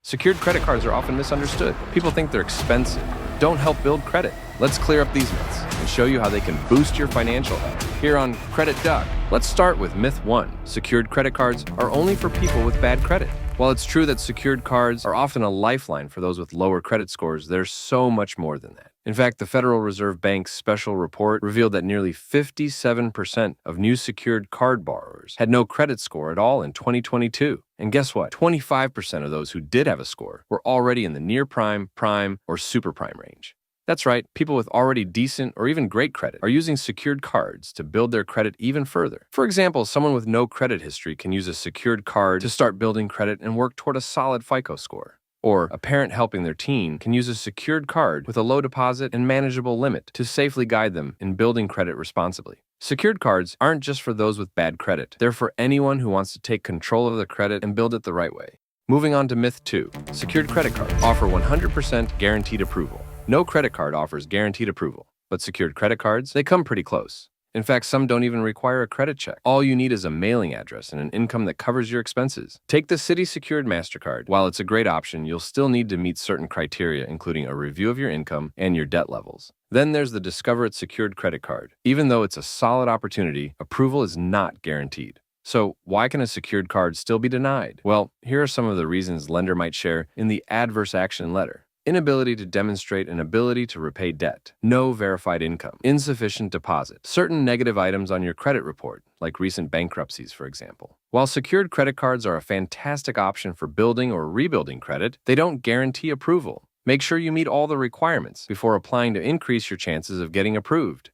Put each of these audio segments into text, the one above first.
Secured credit cards are often misunderstood. People think they're expensive, don't help build credit. Let's clear up these myths and show you how they can boost your financial health. Here on Credit Duck, let's start with myth 1. Secured credit cards are only for people with bad credit. While it's true that secured cards are often a lifeline for those with lower credit scores, there's so much more than that. In fact, the Federal Reserve Bank's special report revealed that nearly 57% of new secured card borrowers had no credit score at all in 2022. And guess what? 25% of those who did have a score were already in the near prime, prime, or super prime range. That's right, people with already decent or even great credit are using secured cards to build their credit even further. For example, someone with no credit history can use a secured card to start building credit and work toward a solid FICO score. Or a parent helping their teen can use a secured card with a low deposit and manageable limit to safely guide them in building credit responsibly. Secured cards aren't just for those with bad credit. They're for anyone who wants to take control of their credit and build it the right way. Moving on to myth 2. Secured credit cards offer 100% guaranteed approval. No credit card offers guaranteed approval, but secured credit cards, they come pretty close. In fact, some don't even require a credit check. All you need is a mailing address and an income that covers your expenses. Take the Citi-secured MasterCard. While it's a great option, you'll still need to meet certain criteria, including a review of your income and your debt levels. Then there's the Discover It secured credit card. Even though it's a solid opportunity, approval is not guaranteed. So why can a secured card still be denied? Well, here are some of the reasons lender might share in the adverse action letter. Inability to demonstrate an ability to repay debt, no verified income, insufficient deposit, certain negative items on your credit report, like recent bankruptcies, for example. While secured credit cards are a fantastic option for building or rebuilding credit, they don't guarantee approval. Make sure you meet all the requirements before applying to increase your chances of getting approved.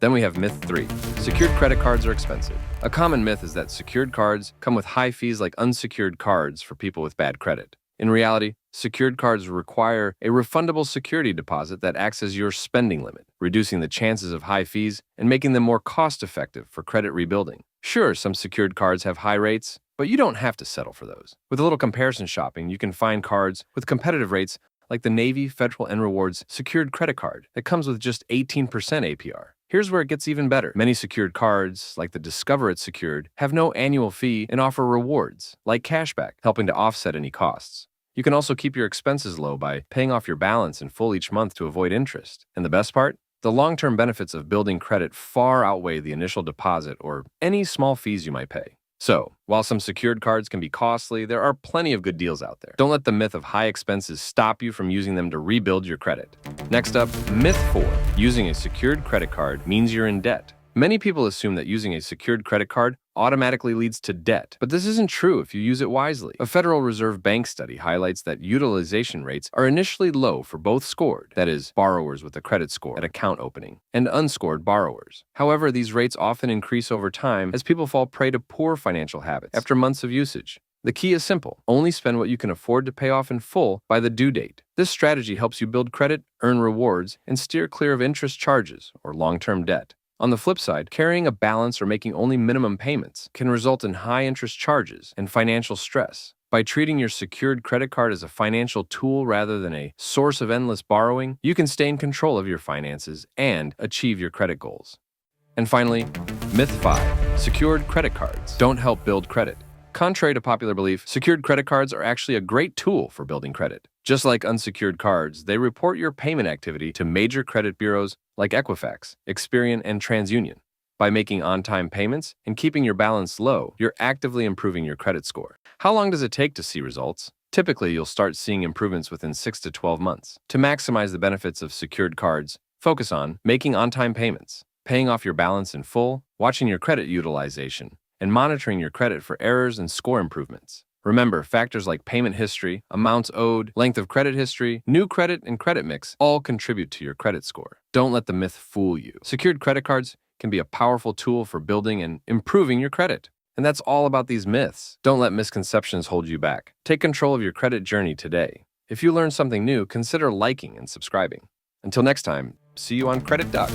Then we have myth 3. Secured credit cards are expensive. A common myth is that secured cards come with high fees like unsecured cards for people with bad credit. In reality, secured cards require a refundable security deposit that acts as your spending limit, reducing the chances of high fees and making them more cost-effective for credit rebuilding. Sure, some secured cards have high rates, but you don't have to settle for those. With a little comparison shopping, you can find cards with competitive rates like the Navy Federal and Rewards secured credit card that comes with just 18% APR. Here's where it gets even better. Many secured cards, like the Discover It secured, have no annual fee and offer rewards, like cashback, helping to offset any costs. You can also keep your expenses low by paying off your balance in full each month to avoid interest. And the best part? The long-term benefits of building credit far outweigh the initial deposit or any small fees you might pay. So, while some secured cards can be costly, there are plenty of good deals out there. Don't let the myth of high expenses stop you from using them to rebuild your credit. Next up, myth 4. Using a secured credit card means you're in debt. Many people assume that using a secured credit card automatically leads to debt, but this isn't true if you use it wisely. A Federal Reserve Bank study highlights that utilization rates are initially low for both scored, that is, borrowers with a credit score at account opening, and unscored borrowers. However, these rates often increase over time as people fall prey to poor financial habits after months of usage. The key is simple. Only spend what you can afford to pay off in full by the due date. This strategy helps you build credit, earn rewards, and steer clear of interest charges or long-term debt. On the flip side, carrying a balance or making only minimum payments can result in high interest charges and financial stress. By treating your secured credit card as a financial tool rather than a source of endless borrowing, you can stay in control of your finances and achieve your credit goals. And finally, myth 5. Secured credit cards don't help build credit. Contrary to popular belief, secured credit cards are actually a great tool for building credit. Just like unsecured cards, they report your payment activity to major credit bureaus like Equifax, Experian, and TransUnion. By making on-time payments and keeping your balance low, you're actively improving your credit score. How long does it take to see results? Typically, you'll start seeing improvements within 6 to 12 months. To maximize the benefits of secured cards, focus on making on-time payments, paying off your balance in full, watching your credit utilization, and monitoring your credit for errors and score improvements. Remember, factors like payment history, amounts owed, length of credit history, new credit, and credit mix all contribute to your credit score. Don't let the myth fool you. Secured credit cards can be a powerful tool for building and improving your credit. And that's all about these myths. Don't let misconceptions hold you back. Take control of your credit journey today. If you learned something new, consider liking and subscribing. Until next time, see you on Credit Duck.